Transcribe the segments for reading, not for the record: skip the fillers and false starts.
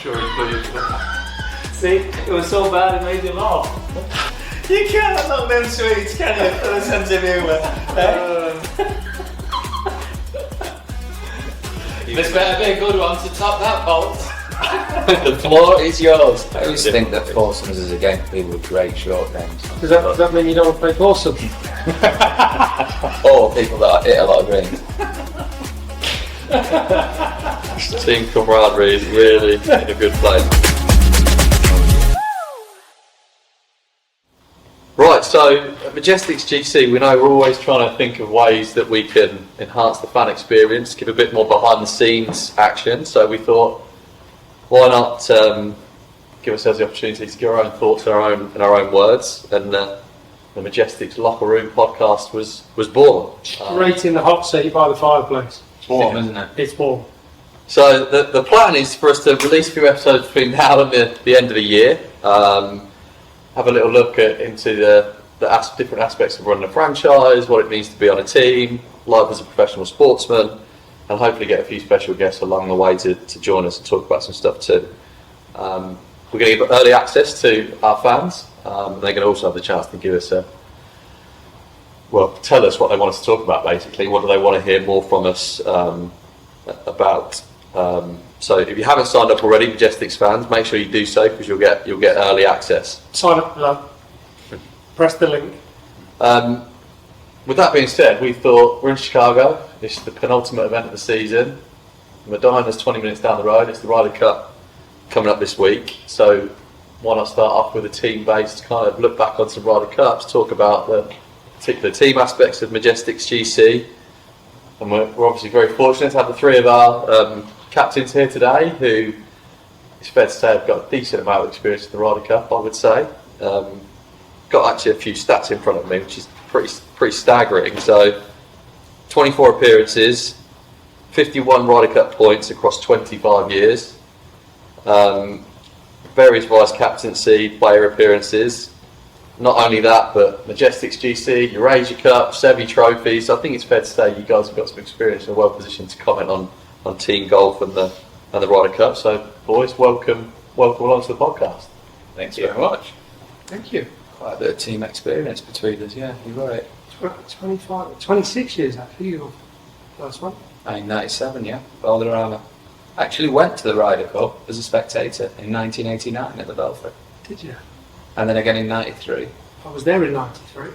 Sure included. See, it was so bad it made you laugh. You can't knock them sweets, can you? For the sense of humour. This better be a good one to top that, Bolt. The floor is yours. I always think that foursomes is a game for people with great short games. Does that mean you don't want to play foursome? Or people that hit a lot of greens. Team camaraderie is really in a good place. Right, so at Majesticks GC, we know we're always trying to think of ways that we can enhance the fan experience, give a bit more behind the scenes action. So we thought, why not give ourselves the opportunity to give our own thoughts in our own words, and the Majesticks Locker Room podcast was born. Right in the hot seat by the fireplace. It's warm, isn't it? It's warm. So the plan is for us to release a few episodes between now and the end of the year. Have a little look into the different aspects of running a franchise, what it means to be on a team, life as a professional sportsman, and hopefully get a few special guests along the way to join us and talk about some stuff too. We're going to give early access to our fans. They're going to also have the chance to give us tell us what they want us to talk about basically. What do they want to hear more from us about? So if you haven't signed up already, Majesticks fans, make sure you do so because you'll get early access. Sign up below. Press the link. With that being said, we thought we're in Chicago. It's the penultimate event of the season. Medina's 20 minutes down the road. It's the Ryder Cup coming up this week. So why not start off with a team-based kind of look back on some Ryder Cups, talk about the particular team aspects of Majesticks GC. And we're obviously very fortunate to have the three of our captains here today, who it's fair to say have got a decent amount of experience in the Ryder Cup, I would say. Got actually a few stats in front of me, which is pretty staggering. So 24 appearances, 51 Ryder Cup points across 25 years, various vice captaincy, player appearances. Not only that, but Majesticks GC, Eurasia Cup, Sevi trophies. So I think it's fair to say you guys have got some experience and are well positioned to comment on team golf and the Ryder Cup. So boys, welcome along to the podcast. Thanks very much. Thank you. Quite a bit of team experience between us, yeah, you're right. 26 years actually, your first one. 1997, yeah, Valderrama. Actually went to the Ryder Cup as a spectator in 1989 at the Belfry. Did you? And then again in 93. I was there in 93.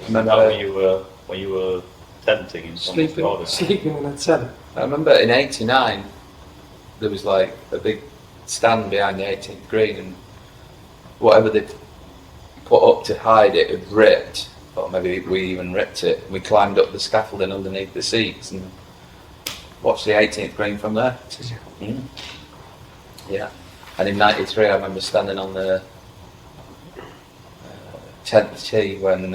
Remember when you were tenting in Sleeping in that cellar. I remember in 89 there was like a big stand behind the 18th green, and whatever they put up to hide it had ripped, or maybe we even ripped it. We climbed up the scaffolding underneath the seats and watched the 18th green from there. Did you? Mm. Yeah. And in 93 I remember standing on the 10th tee when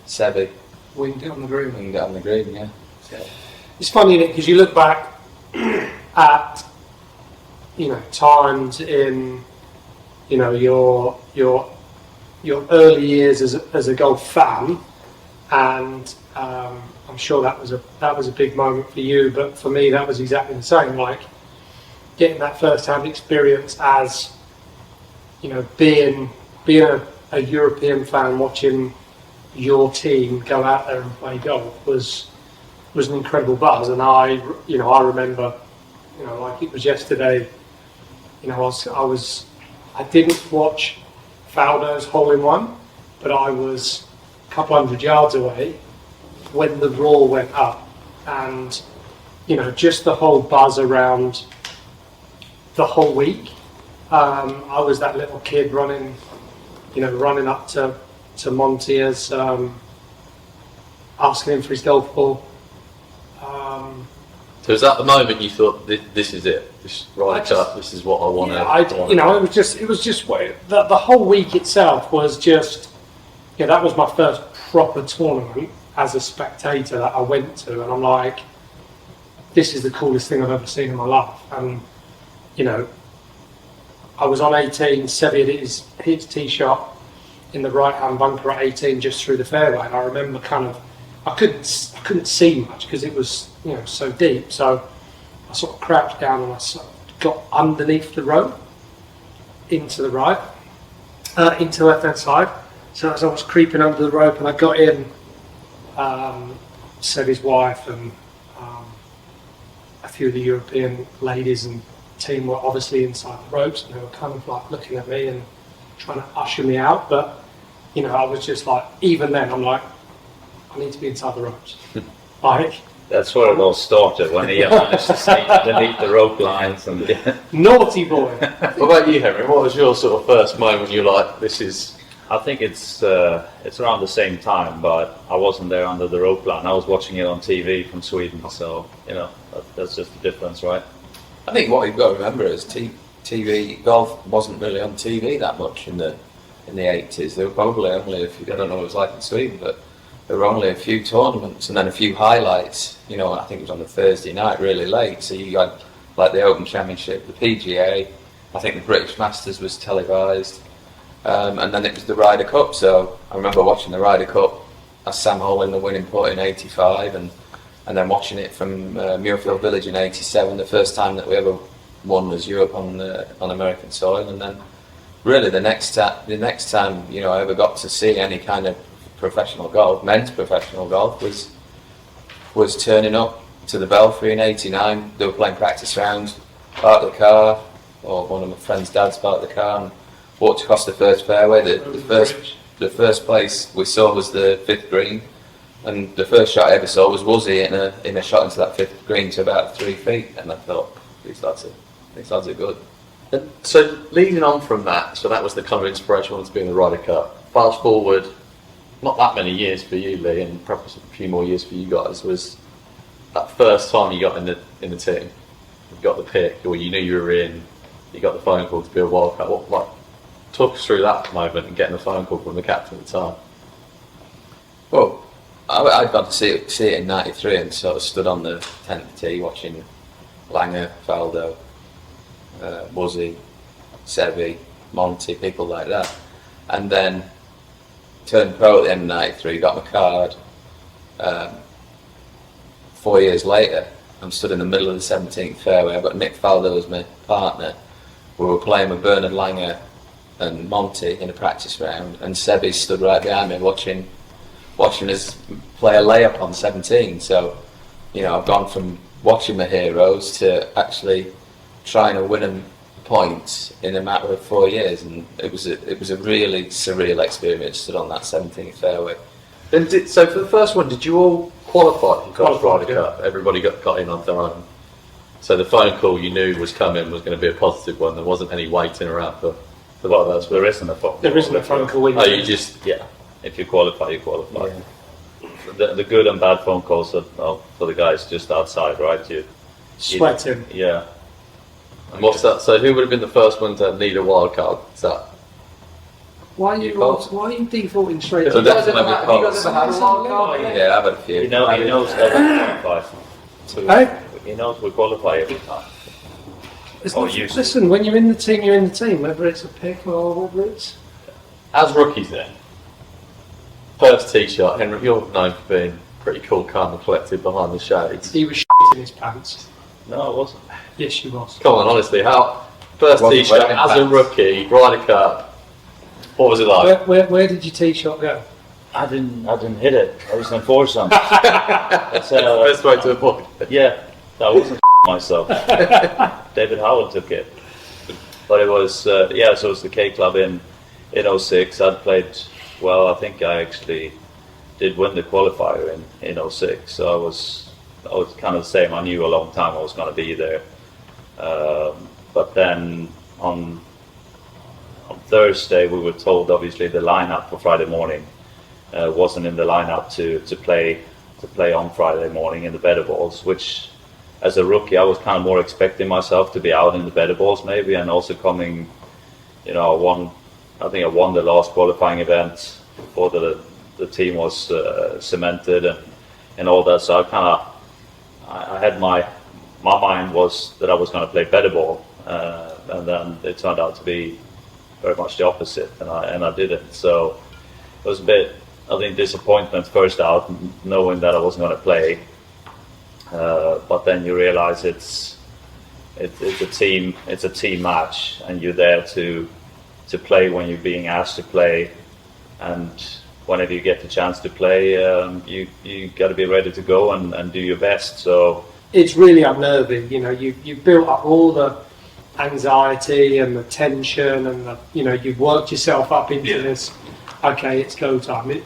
Sevi Winged it on the green. winged it on the green, yeah. So, It's funny, Nick, because you look back at times in your early years as a golf fan, and I'm sure that was a big moment for you. But for me, that was exactly the same. Like getting that first-hand experience as being a European fan, watching your team go out there and play golf was an incredible buzz. And I remember, like it was yesterday. I didn't watch Faldo's hole-in-one, but I was a couple hundred yards away when the roar went up, and just the whole buzz around the whole week. I was that little kid running up to Monty as asking him for his golf ball. So was that the moment you thought this is it? This Ryder Cup, this is what I want to. It was just the whole week itself was just. That was my first proper tournament as a spectator that I went to, and I'm like, this is the coolest thing I've ever seen in my life. And I was on 18. Sevi hit his tee shot in the right hand bunker at 18, just through the fairway. And I remember I couldn't see much because it was so deep. So I sort of crouched down and I sort of got underneath the rope into the right, into the left hand side. So as I was creeping under the rope and I got in, said his wife and a few of the European ladies and team were obviously inside the ropes, and they were kind of like looking at me and trying to usher me out. But you know, I was just like, even then, I'm like, I need to be inside the ropes. Like, that's where it all started, when he managed to stay underneath the rope lines. And naughty boy. What about you, Henry? What was your sort of first moment you're like, this is... I think it's around the same time, but I wasn't there under the rope line. I was watching it on TV from Sweden, so you know that's just the difference, right? I think what you've got to remember is TV golf wasn't really on TV that much in the 80s. There were probably only I don't know what it was like in Sweden, but there were only a few tournaments and then a few highlights. You know, I think it was on a Thursday night, really late. So you had like the Open Championship, the PGA. I think the British Masters was televised, and then it was the Ryder Cup. So I remember watching the Ryder Cup as Sam Hull in the winning putt in '85, and then watching it from Muirfield Village in '87, the first time that we ever won as Europe on American soil. And then really the next time you know I ever got to see any kind of professional golf, men's professional golf, was turning up to the Belfry in '89. They were playing practice rounds, parked the car, or one of my friend's dads parked the car and walked across the first fairway. The first place we saw was the fifth green, and the first shot I ever saw was Wuzzy in a shot into that fifth green to about 3 feet, and I thought, these lads are good. And so leading on from that, so that was the kind of inspiration wanted to be in the Ryder Cup. Fast forward, not that many years for you, Lee, and perhaps a few more years for you guys, was that first time you got in the team, you got the pick, or you knew you were in, you got the phone call to be a wildcard. Talk us through that moment and getting the phone call from the captain at the time. Well, I'd gone to see it in '93 and sort of stood on the 10th tee watching Langer, Faldo, Wuzzy, Seve, Monty, people like that, and then turned pro at the end of '93, got my card. 4 years later, I'm stood in the middle of the 17th fairway. I've got Nick Faldo as my partner. We were playing with Bernard Langer and Monty in a practice round, and Seve stood right behind me watching us play a layup on 17. So, you know, I've gone from watching my heroes to actually trying to win them points in a matter of 4 years, and it was a really surreal experience. Stood on that 17th fairway. And so for the first one, did you all qualify for the Ryder Yeah. Cup? Everybody got in on their own. So the phone call you knew was coming was going to be a positive one. There wasn't any waiting around for the first one. There isn't a phone call. There isn't a phone call when Oh, you just Yeah, if you qualify, you qualify. The good and bad phone calls are for the guys just outside, right? sweating. Yeah. And what's that? So who would have been the first one to need a wild card? Is that? Why are you defaulting straight to So that's the my big call. Yeah, I've had a few. He knows that we qualify. Hey? He knows we qualify every time. Listen, when you're in the team, you're in the team, whether it's a pick or whether it's... As rookies then, first tee shot, Henrik, you're known for being pretty cool, calm and collected behind the shades. He was shitting his pants. No, it wasn't. Yes, she was. Come on, honestly, first tee shot as a rookie, Ryder Cup, what was it like? Where did your tee shot go? I didn't hit it. I was in foursome. That's the best way to avoid it. Yeah, I wasn't myself. David Howell took it, but it was so it was the K Club in '06. I'd played well. I think I actually did win the qualifier in '06. So I was kind of the same. I knew a long time I was going to be there, but then on Thursday we were told obviously the lineup for Friday morning wasn't in the lineup to play on Friday morning in the better balls, which as a rookie I was kind of more expecting myself to be out in the better balls maybe, and also coming, you know, I think I won the last qualifying event before the team was cemented and all that, so I had my mind was that I was going to play better ball, and then it turned out to be very much the opposite, and I didn't. So it was a bit, I think, disappointment first out, knowing that I wasn't going to play. But then you realize it's it's a team match, and you're there to play when you're being asked to play, and whenever you get the chance to play, you got to be ready to go and do your best. So it's really unnerving. You've built up all the anxiety and the tension, and you've worked yourself up into this. Okay, it's go time.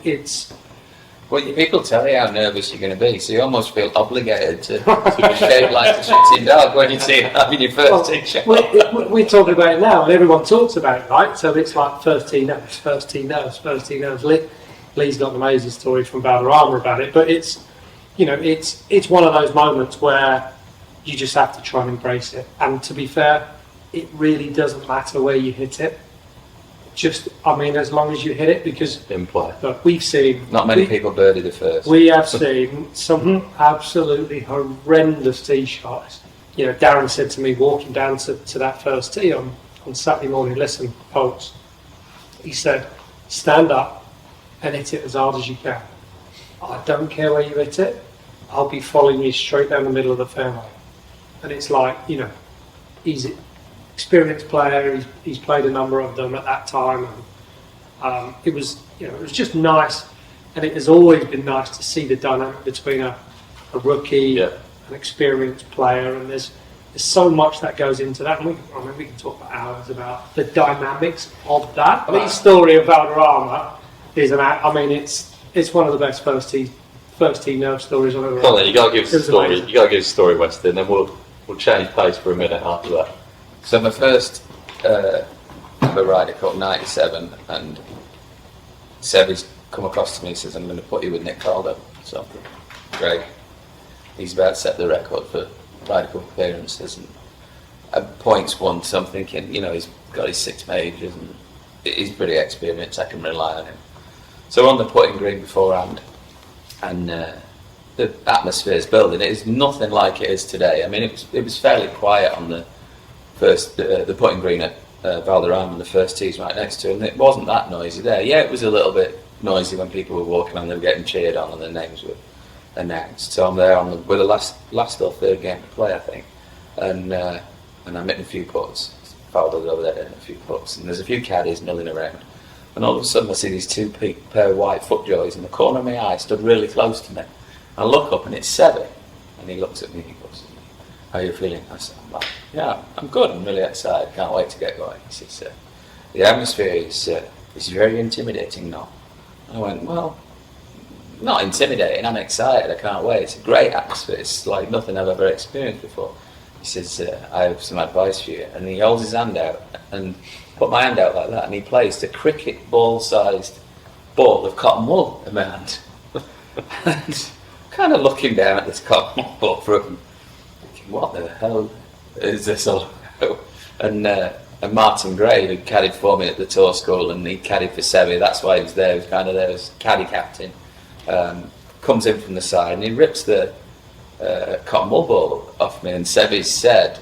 Well, people tell you how nervous you're going to be, so you almost feel obligated to behave like a shitting dog when you see it having your first tee shot. We're talking about it now, and everyone talks about it, right? So it's like first tee nerves, first tee nerves, first tee nerves. Lee's got an amazing story from Valderrama about it, but it's one of those moments where you just have to try and embrace it. And to be fair, it really doesn't matter where you hit it. As long as you hit it, because In play. look, we've seen Not many people birdie the first. we have seen some absolutely horrendous tee shots. Darren said to me walking down to that first tee on Saturday morning, listen, folks, he said, stand up and hit it as hard as you can. I don't care where you hit it, I'll be following you straight down the middle of the fairway. And it's like, he's an experienced player, he's played a number of them at that time, and it was just nice, and it has always been nice to see the dynamic between a rookie, an experienced player, and there's so much that goes into that, and we can talk for hours about the dynamics of that. Lee's story of Valderrama is it's one of the best first tee nerve stories I've ever Well, heard. you got to give us the It was story. amazing. You got to give us the story, Weston, and then we'll change pace for a minute after that. So my first ever Ryder Cup, 97, and Sevy's come across to me and says, I'm going to put you with Nick Calder. So, great. He's about to set the record for Ryder Cup appearances and points won, so I'm thinking, he's got his 6 majors and he's pretty experienced, I can rely on him. So we're on the putting green beforehand, and the atmosphere's building. It is nothing like it is today. It was fairly quiet on the first, the putting green at Valderrama, and the first tee's right next to it, and it wasn't that noisy there. Yeah, it was a little bit noisy when people were walking on, they were getting cheered on and their names were announced. So I'm there with the last or third game to play, I think, and I'm hitting a few putts. Fowler's over there hitting a few putts, and there's a few caddies milling around, and all of a sudden I see these 2 pair of white footjoys in the corner of my eye, stood really close to me. I look up and it's Sevy, and he looks at me and he goes, how are you feeling? I said, yeah, I'm good, I'm really excited, can't wait to get going. He says, the atmosphere is very intimidating now. I went, well, not intimidating, I'm excited, I can't wait. It's a great atmosphere, it's like nothing I've ever experienced before. He says, I have some advice for you. And he holds his hand out and put my hand out like that, and he placed a cricket ball-sized ball of cotton wool in my hand. And kind of looking down at this cotton wool ball for him, thinking, what the hell is this all about? And Martin Gray, who caddied for me at the tour school, and he caddied for Sevy, that's why he was there, he was kind of there as caddy captain, comes in from the side and he rips the cotton wool ball off me, and Sevy said,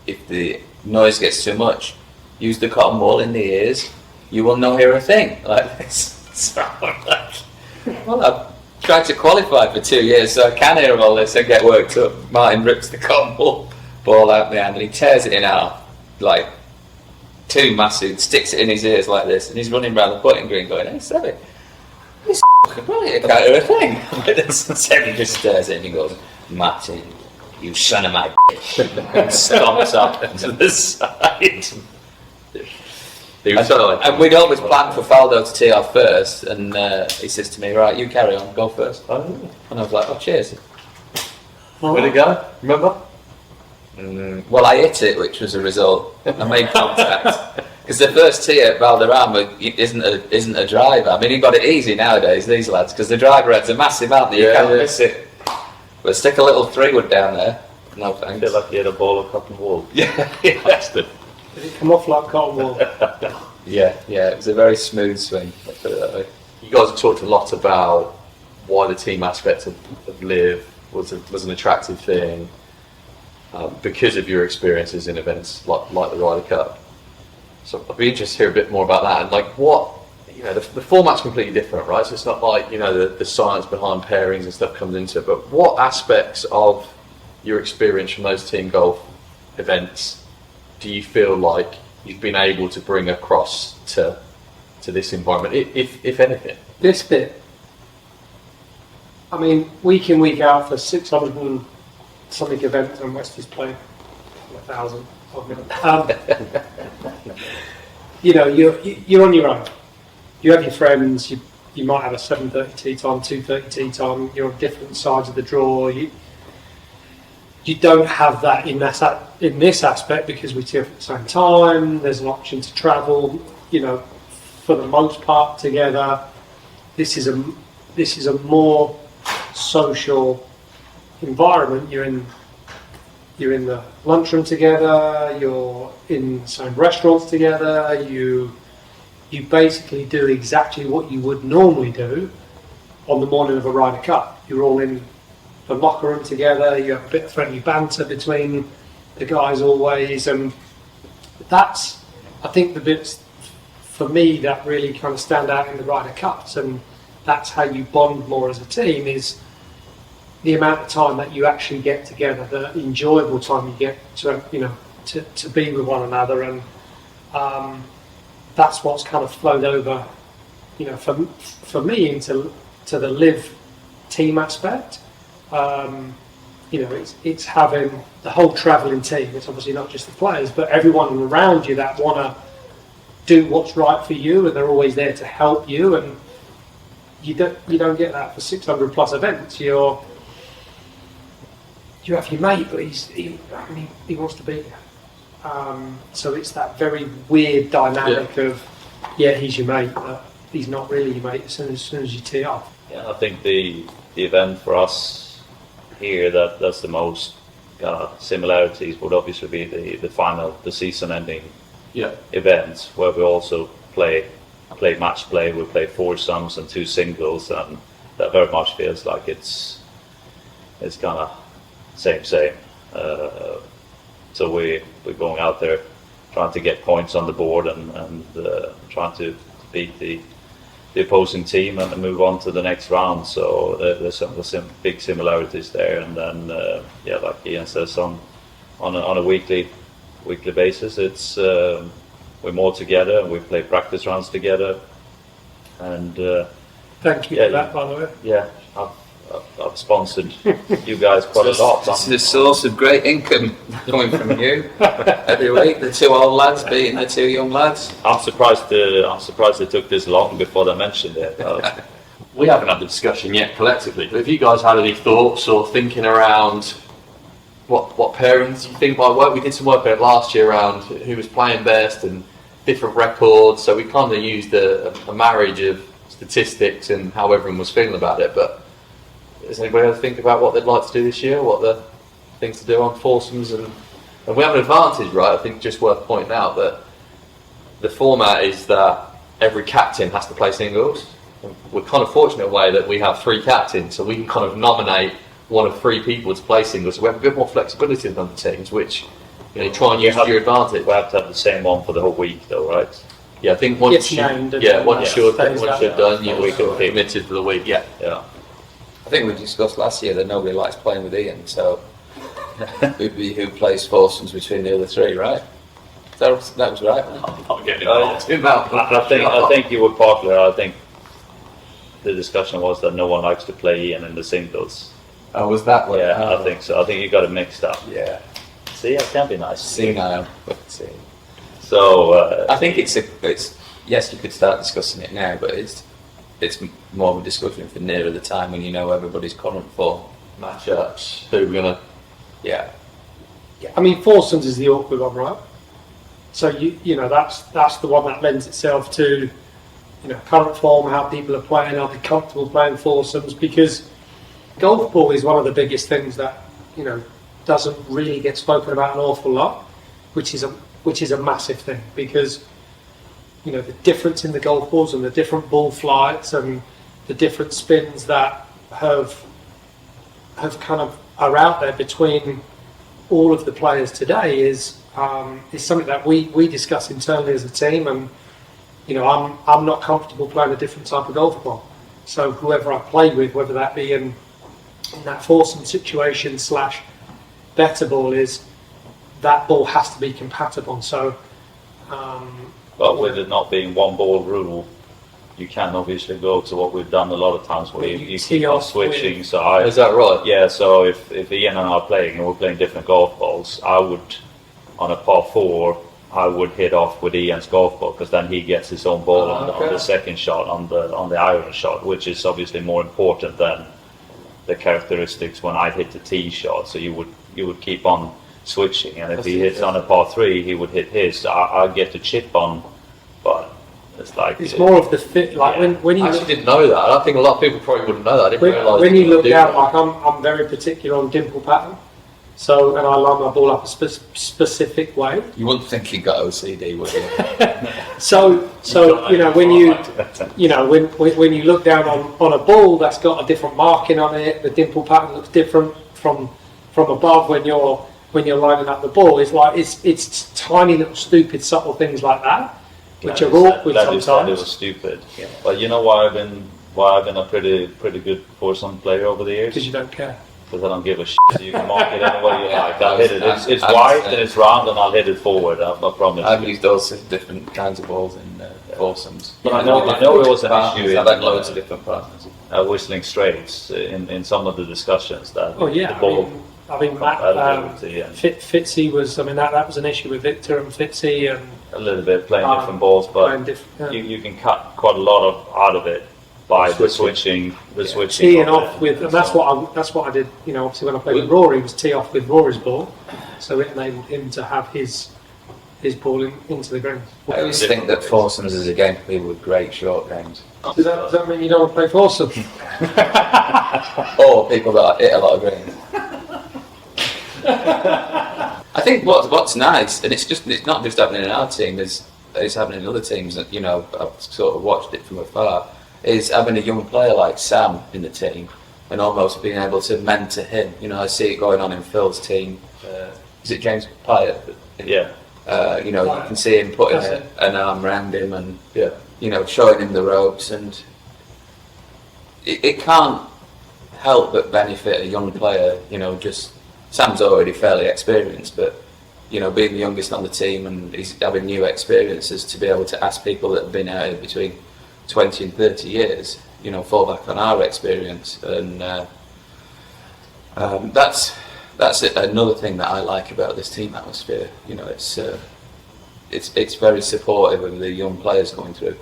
if the noise gets too much, use the cotton wool in the ears, you will not hear a thing, like this. So I'm like, well, I've tried to qualify for 2 years so I can hear all this and get worked up. Martin rips the cotton wool ball out of my hand and he tears it in half, like 2 massive, sticks it in his ears like this, and he's running around the putting green going, hey Sevy, this f***ing brilliant, I can't hear a thing. And Sevy just stares at him and goes, Martin, you son of my bitch, and stomps up to the side. And we'd always planned for Faldo to tee off first, and he says to me, right, you carry on, go first. And I was like, oh cheers. Where'd it go? Remember? Well, I hit it, which was a result. I made contact. Because the first tee at Valderrama isn't a driver. I mean, he got it easy nowadays, these lads, because the driver heads a massive amount that you can't miss it. But stick a little 3-wood down there. No I thanks. feel like you had a ball of cotton wool. Yeah, Bastard. Did it come off like cotton wool? yeah, it was a very smooth swing. Let's put it that way. You guys have talked a lot about why the team aspect of LIV was an attractive thing because of your experiences in events like the Ryder Cup. So I'd be interested to hear a bit more about that. And like what, the format's completely different, right? So it's not like, the science behind pairings and stuff comes into it, but what aspects of your experience from those team golf events do you feel like you've been able to bring across to this environment, if anything? This bit, I mean, week in, week out for 600 and something events, and West is playing 1,000. You know, you're on your own. You have your friends. You might have a 7:30 tee time, 2:30 tee time. You're on different sides of the draw. You don't have that in this aspect because we tee up at the same time. There's an option to travel. You know, for the most part together. This is a more social environment. You're in the lunchroom together. You're in the same restaurants together. You basically do exactly what you would normally do on the morning of a Ryder Cup. You're all in the locker room together. You have a bit of friendly banter between the guys always, and that's, I think, the bits for me that really kind of stand out in the Ryder Cups, and that's how you bond more as a team, is the amount of time that you actually get together, the enjoyable time you get to, you know, to be with one another, and that's what's kind of flowed over, you know, for me into the LIV team aspect. You know, it's having the whole travelling team. It's obviously not just the players, but everyone around you that want to do what's right for you, and they're always there to help you. And you don't get that for 600 plus events. You have your mate, but he wants to be there. So it's that very weird dynamic of, yeah, he's your mate, but he's not really your mate as soon as you tee off. Yeah, I think the event for us here that's the most similarities would obviously be the final, the season-ending event, where we also play match play. We play foursomes and two singles, and that very much feels like it's kind of same. So we're going out there trying to get points on the board and trying to beat the opposing team and move on to the next round. So there's some big similarities there. And then like Ian says, on a weekly basis, it's we're more together and we play practice rounds together. And thank you for that, by the way. Yeah, I've sponsored you guys quite a lot. It's the source of great income coming from you every week. The two old lads beating the two young lads. I'm surprised it took this long before they mentioned it. We haven't had the discussion yet collectively, but have you guys had any thoughts or thinking around what pairings you think might work? We did some work on it last year around who was playing best and different records, so we kind of used a marriage of statistics and how everyone was feeling about it. But does anybody ever think about what they'd like to do this year, what the things to do on foursomes? And we have an advantage, right? I think just worth pointing out that the format is that every captain has to play singles. And we're kind of fortunate in a way that we have three captains, so we can kind of nominate one of three people to play singles. So we have a bit more flexibility than other teams, which you try and use to your advantage. We have to have the same one for the whole week, though, right? Yeah, I think once you're done, you're committed for the week. Yeah. I think we discussed last year that nobody likes playing with Ian, so who plays foursomes between the other three, right? That was right. I'm not getting involved in that. I think you were partly. I think the discussion was that no one likes to play Ian in the singles. Oh, was that what? Yeah, I think so. I think you got it mixed up. Yeah. See, I can be nice. Senile. So I think it's yes, you could start discussing it now, but it's more of a discussion for nearer the time when you know everybody's current form. Matchups. Who we're gonna? Yeah. I mean, foursomes is the awkward one, right? So you know that's the one that lends itself to, you know, current form, how people are playing, are they comfortable playing foursomes? Because golf ball is one of the biggest things that, you know, doesn't really get spoken about an awful lot, which is a massive thing, because you know the difference in the golf balls and the different ball flights and the different spins that have kind of are out there between all of the players today is something that we discuss internally as a team. And you know, I'm not comfortable playing a different type of golf ball, so whoever I play with, whether that be in that foursome situation / better ball, is that ball has to be compatible. So, But with it not being one ball rule, you can obviously go to what we've done a lot of times where you tee keep on off switching. with- So Is that right? yeah, so if Ian and I are playing and we're playing different golf balls, I would, on a par 4, I would hit off with Ian's golf ball because then he gets his own ball on Okay. the second shot, on the iron shot, which is obviously more important than the characteristics when I hit the tee shot. So you would keep on switching, and if he hits on a par 3, he would hit his. I'd get the chip on, but it's like it's more of the fit. Like Yeah. when you I actually didn't know that. I think a lot of people probably wouldn't know that. I didn't realise when that you look do down, that. like I'm very particular on dimple pattern. So, and I line my ball up a specific way. You wouldn't think you got OCD, would you? So you know when when you look down on a ball that's got a different marking on it, the dimple pattern looks different from above when you're lining up the ball. It's like it's tiny little stupid subtle things like that, which are awkward that is sometimes. stupid. But you know why I've been a pretty good foursome player over the years? Because you don't care. Because I don't give a shit. So you can mark it any way you like. I'll hit it. It's I'm- wide and it's round, and I'll hit it forward. I promise. I've used all sorts of different kinds of balls in foursomes. But I know it was an issue I've had in, loads of different partners. Whistling Straits in some of the discussions that Oh yeah, the ball I mean Matt, compatibility and Fitzy was. I mean that was an issue with Victor and Fitzy and a little bit playing different balls, playing but different. you can cut quite a lot out of it by the switching. Teeing of off it. with, and that's what I did. You know, obviously when I played with Rory, was tee off with Rory's ball, so it enabled him to have his ball into the green. I always think that foursomes is a game for people with great short games. Does that mean you don't want to play foursome? Or people that hit a lot of greens. I think what's nice, and it's not just happening in our team, it's happening in other teams that, you know, I've sort of watched it from afar, is having a young player like Sam in the team and almost being able to mentor him. You know, I see it going on in Phil's team. Is it James Pyatt? Yeah. You know, you can see him putting an arm around him and, Yeah. you know, showing him the ropes, and it can't help but benefit a young player. You know, just Sam's already fairly experienced, but, you know, being the youngest on the team and he's having new experiences, to be able to ask people that have been out here between 20 and 30 years, you know, fall back on our experience, and that's another thing that I like about this team atmosphere. You know, it's very supportive of the young players coming through.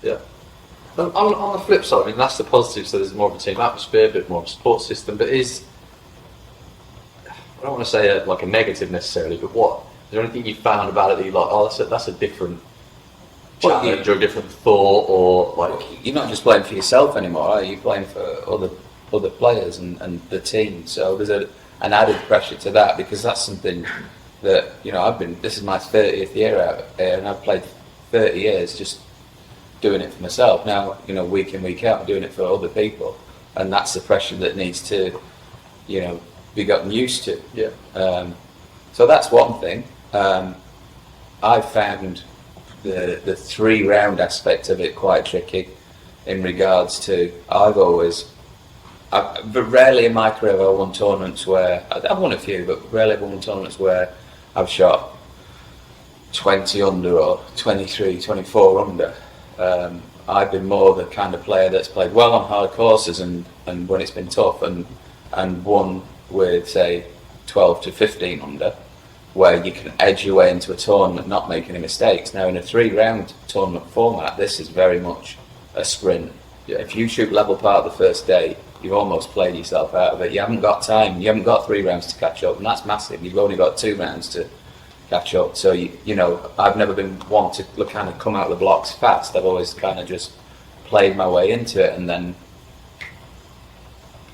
Yeah. On the flip side, I mean, that's the positive. So there's more of a team atmosphere, a bit more of a support system. But I don't want to say like a negative necessarily, but is there anything you found about it that you like? Oh, that's a different challenge or a different thought, or like You're not just playing for yourself anymore, are you? You're playing for other players and the team. So there's an added pressure to that, because that's something that, you know, this is my 30th year out here, and I've played 30 years just doing it for myself. Now, you know, week in, week out, I'm doing it for other people, and that's the pressure that needs to, you know, be gotten used to. yeah. So that's one thing. I found the 3-round aspect of it quite tricky in regards to, but rarely in my career have I won tournaments where, I've won a few, but rarely have I won tournaments where I've shot 20 under or 23, 24 under. I've been more the kind of player that's played well on hard courses and when it's been tough and won with, say, 12 to 15 under, where you can edge your way into a tournament not making any mistakes. Now, in a 3-round tournament format, this is very much a sprint. Yeah. If you shoot level part the first day, you've almost played yourself out of it. You haven't got time. You haven't got 3 rounds to catch up, and that's massive. You've only got 2 rounds to catch up. So, you know, I've never been one to kind of come out of the blocks fast. I've always kind of just played my way into it and then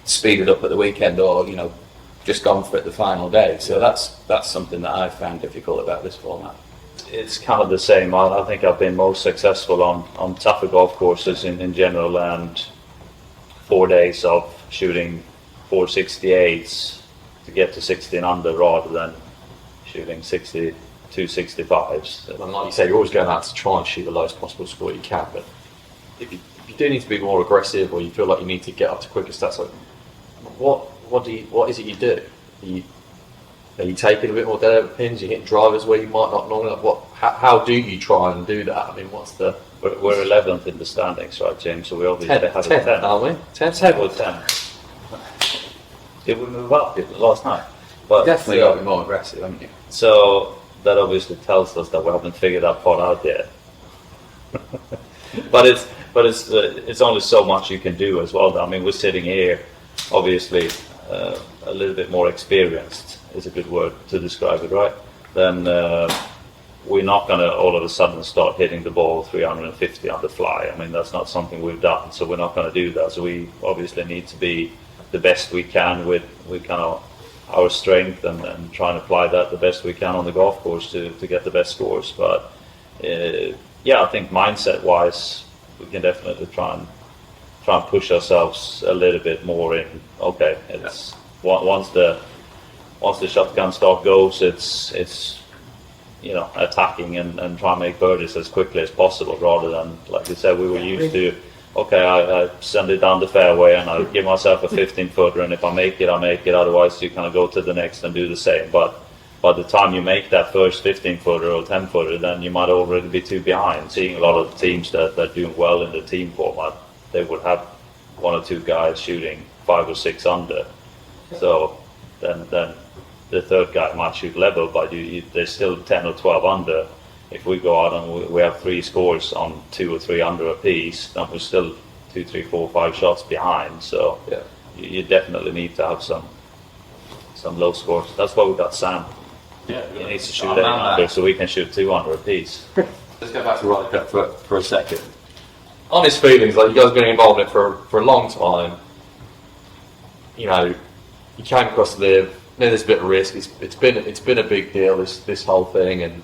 speeded up at the weekend, or, you know, just gone for it the final day. So that's something that I found difficult about this format. It's kind of the same. I think I've been most successful on tougher golf courses in general, and 4 days of shooting 468s to get to 16 under rather than shooting 62 65s. And like you say, you're always going out to try and shoot the lowest possible score you can. But if you do need to be more aggressive, or you feel like you need to get up to quicker stats, like what is it you do? Are you taking a bit more dead over pins? You're hitting drivers where you might not normally. How do you try and do that? I mean, what's the... We're 11th in the standings, right, James? So we obviously had a 10. Aren't we? 10. 10 or 10. Did we move up last night? But Definitely got to be more aggressive, haven't you? So that obviously tells us that we haven't figured that part out yet. but it's only so much you can do as well. I mean, we're sitting here, obviously a little bit more experienced is a good word to describe it, right? Then we're not going to all of a sudden start hitting the ball 350 on the fly. I mean, that's not something we've done, so we're not going to do that. So we obviously need to be the best we can with kind of our strength and try and apply that the best we can on the golf course to get the best scores. But yeah, I think mindset-wise, we can definitely try and push ourselves a little bit more in. Okay, it's once the shotgun start goes, it's you know, attacking and try and make birdies as quickly as possible, rather than, like you said, we were used to. Okay, I send it down the fairway and I give myself a 15-footer, and if I make it, I make it. Otherwise, you kind of go to the next and do the same. But by the time you make that first 15-footer or 10-footer, then you might already be too behind. Seeing a lot of teams that are doing well in the team format, they would have one or two guys shooting 5 or 6 under. So then the third guy might shoot level, but there's still 10 or 12 under. If we go out and we have 3 scores on 2 or 3 under a piece, then we're still 2, 3, 4, 5 shots behind. So Yeah. you definitely need to have some low scores. That's why we got Sam. Yeah. He needs to shoot 8 under so we can shoot 2 under a piece. Let's go back to Ryder Cup for a second. Honest feelings, like you guys have been involved in it for a long time. You know, you came across LIV. There's a bit of risk. It's been a big deal, this whole thing, and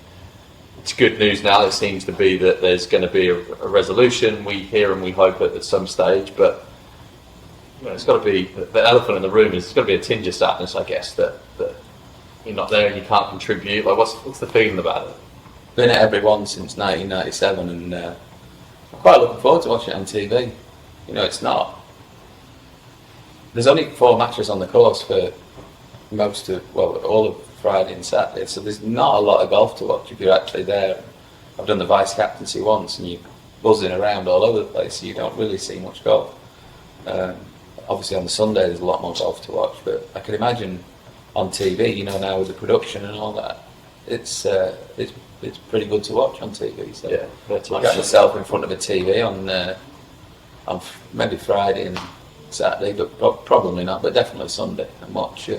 it's good news now. It seems to be that there's going to be a resolution. We hear and we hope at some stage, but you know, it's got to be the elephant in the room. It's got to be a tinge of sadness, I guess, that you're not there and you can't contribute. Like, what's the feeling about it? Been at every one since 1997, and I'm quite looking forward to watching it on TV. You know, it's not. There's only 4 matches on the course for all of Friday and Saturday, so there's not a lot of golf to watch if you're actually there. I've done the vice captaincy once, and you're buzzing around all over the place, so you don't really see much golf. Obviously on the Sunday there's a lot more golf to watch, but I can imagine on TV, you know, now with the production and all that, it's pretty good to watch on TV. So Yeah, that's I got myself in front of a TV on maybe Friday and Saturday, but probably not, but definitely Sunday, and watch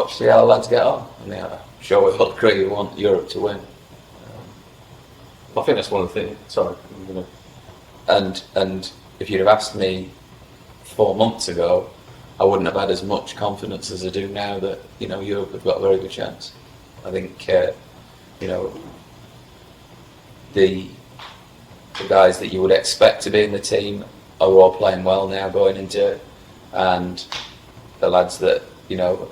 see how the lads get on. And I'm sure we'll agree we want Europe to win. I think that's one of the things. Sorry, And if you'd have asked me 4 months ago, I wouldn't have had as much confidence as I do now that, you know, Europe have got a very good chance. I think you know, the guys that you would expect to be in the team are all playing well now going into it, and the lads that, you know,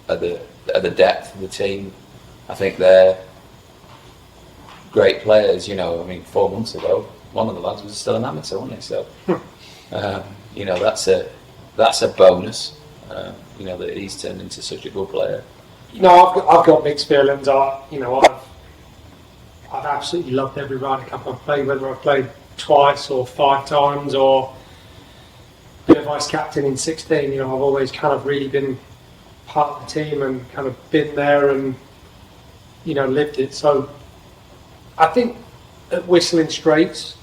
at the depth of the team, I think they're great players. You know, I mean, 4 months ago, one of the lads was still an amateur, wasn't he? So, you know, that's a bonus. You know, that he's turned into such a good player. You know, I've got mixed feelings. I've absolutely loved every Ryder Cup I've played, whether I've played twice or 5 times or been a vice captain in 16. You know, I've always kind of really been part of the team and kind of been there and, you know, lived it. So I think at Whistling Straits,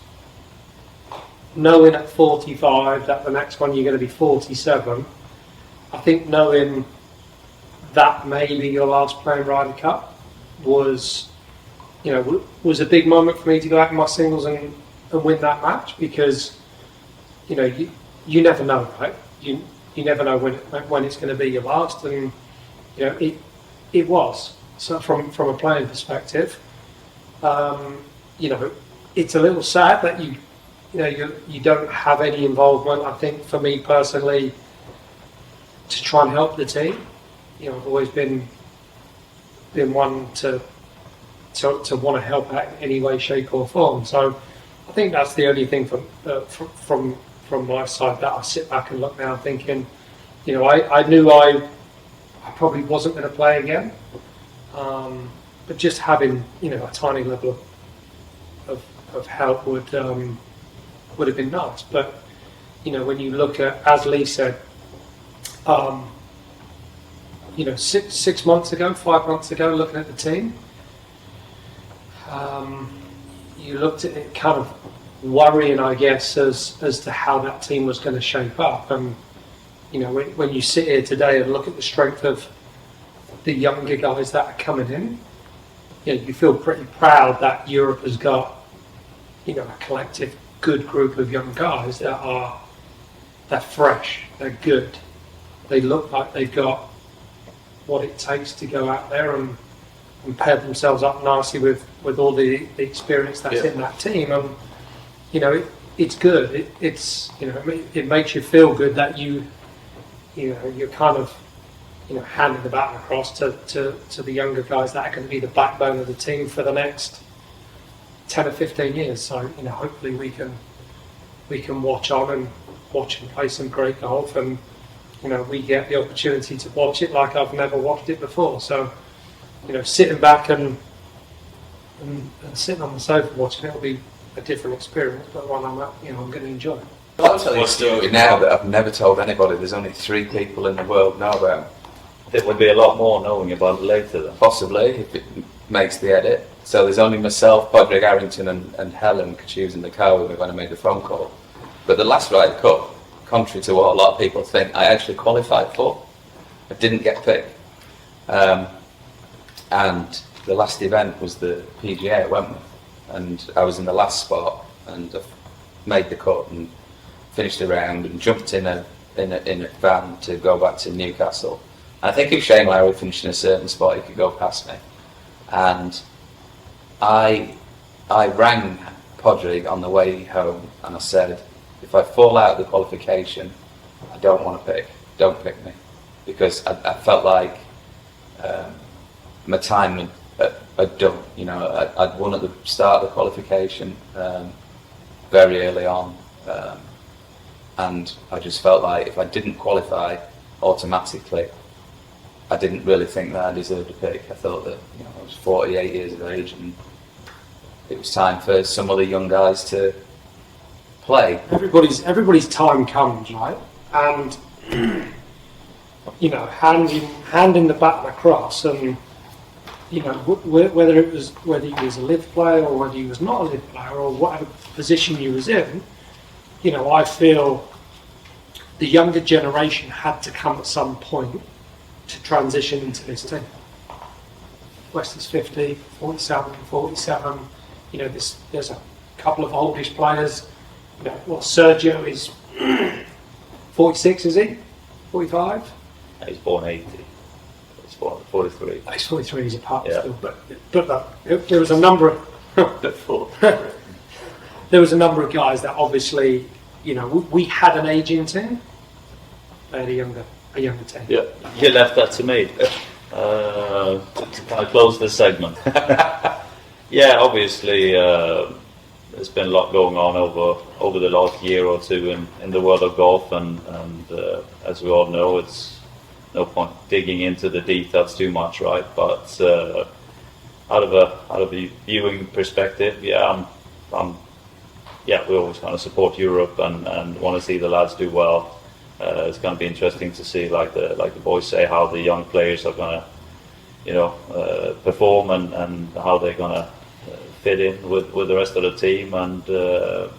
knowing at 45 that the next one you're going to be 47, I think knowing that maybe your last playing Ryder Cup was a big moment for me to go out in my singles and win that match, because, you know, you never know, right? You never know when it's going to be your last, and, you know, it was. So from a playing perspective, you know, it's a little sad that you don't have any involvement. I think for me personally, to try and help the team, you know, I've always been one to want to help out in any way, shape or form. So I think that's the only thing from my side that I sit back and look now thinking, you know, I knew I I probably wasn't going to play again. But just having, you know, a tiny level of help would have been nice. But, you know, when you look at, as Lee said, you know, 5 months ago, looking at the team, you looked at it kind of worrying, I guess, as to how that team was going to shape up. And, you know, when you sit here today and look at the strength of the younger guys that are coming in, you know, you feel pretty proud that Europe has got, you know, a collective good group of young guys they're fresh, they're good, they look like they've got what it takes to go out there and pair themselves up nicely with all the experience that's in that team. And, you know, it's good. It's you know, it makes you feel good that you know, you're kind of, you know, handing the baton across to the younger guys that are going to be the backbone of the team for the next 10 or 15 years. So, you know, hopefully we can watch and play some great golf, and, you know, we get the opportunity to watch it like I've never watched it before. So, you know, sitting back and sitting on the sofa watching it will be a different experience, but one I'm going to enjoy. I'll tell you a story now that I've never told anybody. There's only 3 people in the world know about. There would be a lot more knowing about it later then. Possibly, if it makes the edit. So there's only myself, Podrick Arrington and Helen, because she was in the car with me when I made the phone call. But the last Ryder Cup, contrary to what a lot of people think, I actually qualified for. I didn't get picked. And the last event was the PGA at Wentworth. And I was in the last spot and I made the cut and finished the round and jumped in a van to go back to Newcastle. And I think if Shane Lowry finished in a certain spot, he could go past me. And I rang Podrick on the way home and I said, if I fall out of the qualification, I don't want to pick. Don't pick me. Because I felt like my time had done. You know, I'd won at the start of the qualification very early on. And I just felt like if I didn't qualify automatically, I didn't really think that I deserved a pick. I thought that, you know, I was 48 years of age and it was time for some other young guys to play. Everybody's time comes, right? And you know, handing the baton across, and you know, whether he was a LIV player or whether he was not a LIV player or whatever position he was in, you know, I feel the younger generation had to come at some point to transition into this team. West is 50, 47. You know, there's a couple of oldish players. You know, well, Sergio is 46, is he? 45? He's born 80. He's born 43. He's 43. He's a part Yeah. still, but there was a number of there was a number of guys that obviously, you know, we had an aging team. They had a younger team. Yeah, you left that to me to kind of close this segment. Yeah, obviously there's been a lot going on over the last year or two in the world of golf, and as we all know, it's no point digging into the details too much, right? But out of a viewing perspective, we always kind of support Europe and want to see the lads do well. It's going to be interesting to see, like the boys say, how the young players are going to, you know, perform and how they're going to fit in with the rest of the team. And the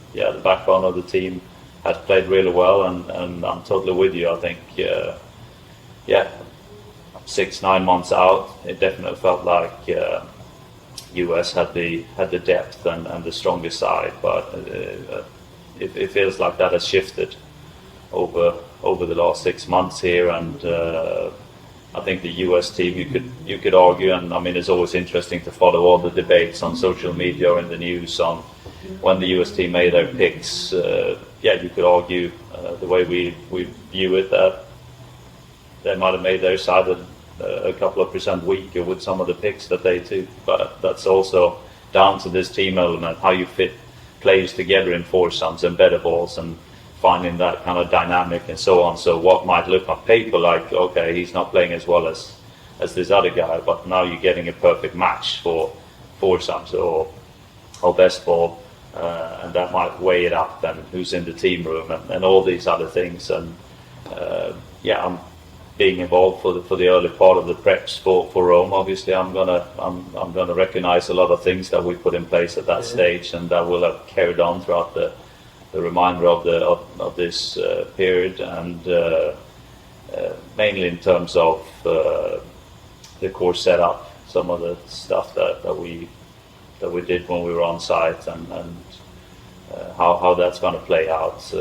backbone of the team has played really well, and I'm totally with you. I think 6-9 months out, it definitely felt like US had the depth and the strongest side, but it feels like that has shifted over the last 6 months here, and I think the US team, you could argue, and I mean, it's always interesting to follow all the debates on social media or in the news on when the US team made their picks. You could argue the way we view it, that they might have made their side a couple of percent weaker with some of the picks that they took, but that's also down to this team element, how you fit players together in foursomes and better balls, and finding that kind of dynamic and so on. So what might look on paper like, okay, he's not playing as well as this other guy, but now you're getting a perfect match for foursomes or best ball, and that might weigh it up, and who's in the team room and all these other things. And I'm being involved for the early part of the preps for Rome. Obviously, I'm gonna recognize a lot of things that we put in place at that stage, and that will have carried on throughout the remainder of this period, and mainly in terms of the course setup, some of the stuff that we did when we were on site, and how that's going to play out,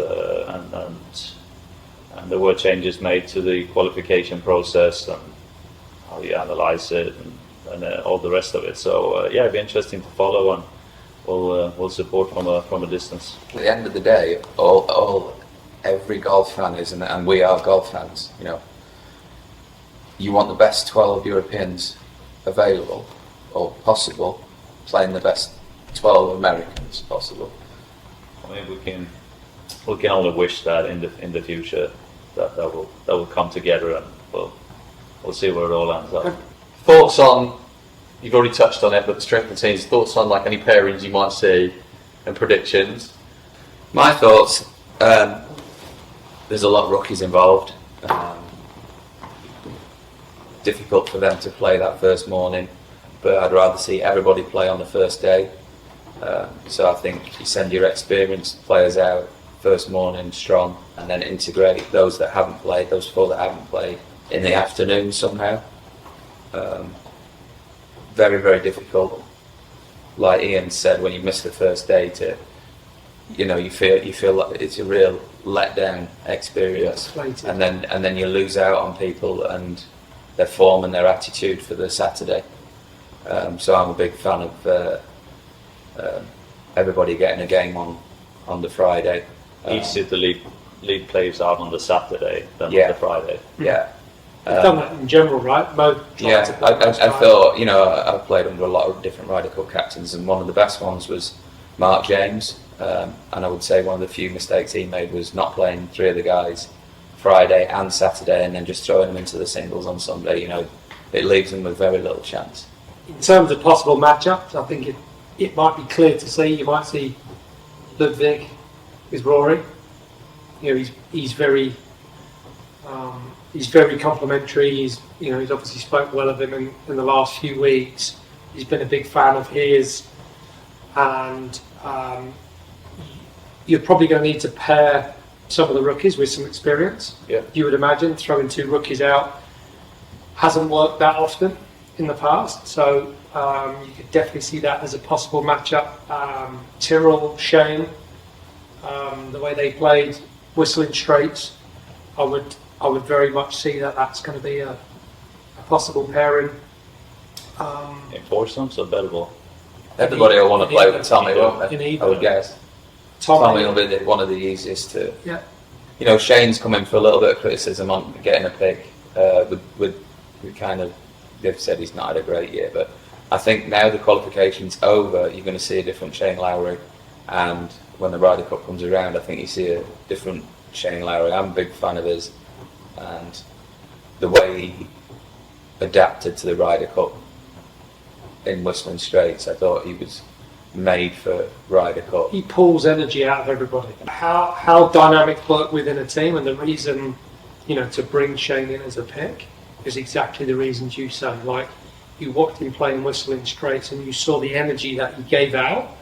and there were changes made to the qualification process and how you analyze it and all the rest of it. So it'd be interesting to follow, and we'll support from a distance. At the end of the day, every golf fan is, and we are golf fans. You know, you want the best 12 Europeans available or possible, playing the best 12 Americans possible. I mean, we can only wish that in the future that will come together, and we'll see where it all ends up. Thoughts on, you've already touched on it, but the strength of teams, thoughts on like any pairings you might see and predictions? My thoughts, there's a lot of rookies involved. Difficult for them to play that first morning, but I'd rather see everybody play on the first day. So I think you send your experienced players out first morning strong, and then integrate those that haven't played, those 4 that haven't played, in the afternoon somehow. Very, very difficult. Like Ian said, when you miss the first day, you feel like it's a real letdown experience, and then you lose out on people and their form and their attitude for the Saturday. So I'm a big fan of everybody getting a game on the Friday. Easier to leave players out on the Saturday than on the Friday. Yeah. You've done that in general, right? I thought, I've played under a lot of different Ryder Cup captains, and one of the best ones was Mark James, and I would say one of the few mistakes he made was not playing 3 of the guys Friday and Saturday, and then just throwing them into the singles on Sunday. It leaves them with very little chance. In terms of possible matchups, I think it might be clear to see. You might see Ludwig with Rory. He's very complimentary. He's obviously spoke well of him in the last few weeks. He's been a big fan of his, and you're probably going to need to pair some of the rookies with some experience. Yeah. You would imagine throwing 2 rookies out hasn't worked that often in the past, so you could definitely see that as a possible matchup. Tyrrell, Shane, the way they played Whistling Straits, I would very much see that's going to be a possible pairing. In foursomes or better ball? Everybody will want to play with Tommy, won't they? I would guess. Tommy will be one of the easiest to. Yeah. Shane's come in for a little bit of criticism on getting a pick. They've said he's not had a great year, but I think now the qualification's over, you're going to see a different Shane Lowry, and when the Ryder Cup comes around, I think you see a different Shane Lowry. I'm a big fan of his, and the way he adapted to the Ryder Cup in Whistling Straits, I thought he was made for Ryder Cup. He pulls energy out of everybody. How dynamic work within a team, and the reason, to bring Shane in as a pick is exactly the reasons you say. Like, you watched him playing Whistling Straits and you saw the energy that he gave out,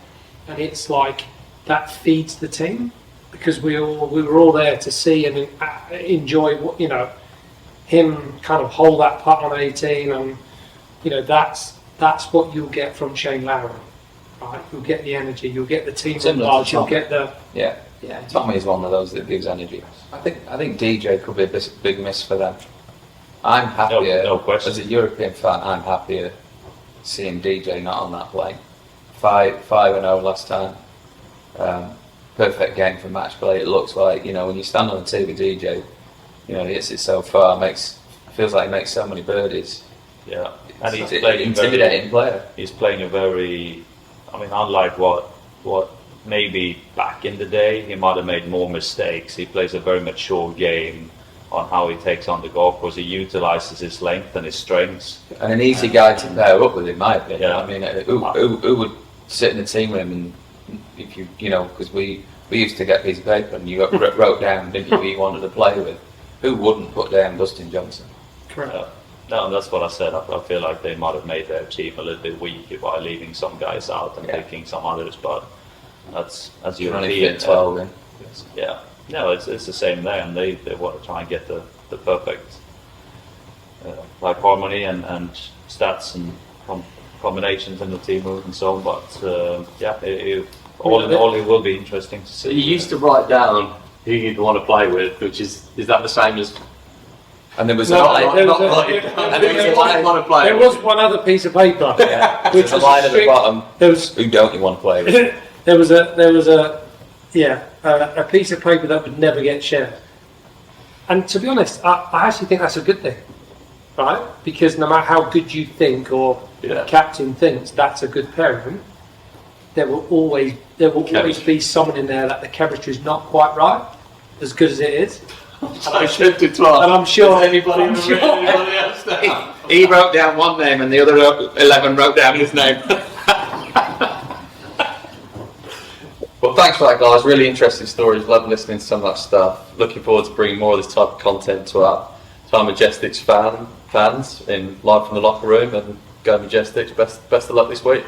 and it's like that feeds the team, because we were all there to see and enjoy him kind of hold that putt on 18, and that's what you'll get from Shane Lowry. Right, you'll get the energy, you'll get the team involved, you'll get the Tommy is one of those that gives energy. I think DJ could be a big miss for them. I'm happier, no question. As a European fan, I'm happier seeing DJ not on that plane. 5-0 last time. Perfect game for match play. It looks like, when you stand on the tee with DJ, he hits it so far, feels like he makes so many birdies. Yeah, and he's playing intimidating player. He's playing a very, unlike what maybe back in the day he might have made more mistakes. He plays a very mature game on how he takes on the golf course. He utilizes his length and his strengths. And an easy guy to pair up with, in my opinion. Yeah. I mean, who would sit in the team with him, and if you know, because we used to get a piece of paper and you wrote down, didn't you, who you wanted to play with. Who wouldn't put down Dustin Johnson? Correct. No, that's what I said. I feel like they might have made their team a little bit weak by leaving some guys out and picking some others, but that's as You only European. fit 12 in. Yeah, no, it's the same there, and they want to try and get the perfect like harmony and stats and combinations in the team move and so on. But all in all, it will be interesting to So see. you used to write down who you'd want to play with, which is that the same as And there was No, a there line, was a- player? There was one other piece of paper, there's a line at the bottom. there was Who don't you want to play with? there was a piece of paper that would never get shared. And to be honest, I actually think that's a good thing, right? Because no matter how good you think or the captain thinks that's a good pairing, there will always be someone in there that the chemistry is not quite right, as good as it is. I tempted to ask. And I'm sure Anybody else down? He wrote down one name and the other 11 wrote down his name. Well, thanks for that, guys. Really interesting stories. Love listening to some of that stuff. Looking forward to bringing more of this type of content to our Majestics fans in live from the locker room. And go Majestics. Best of luck this week.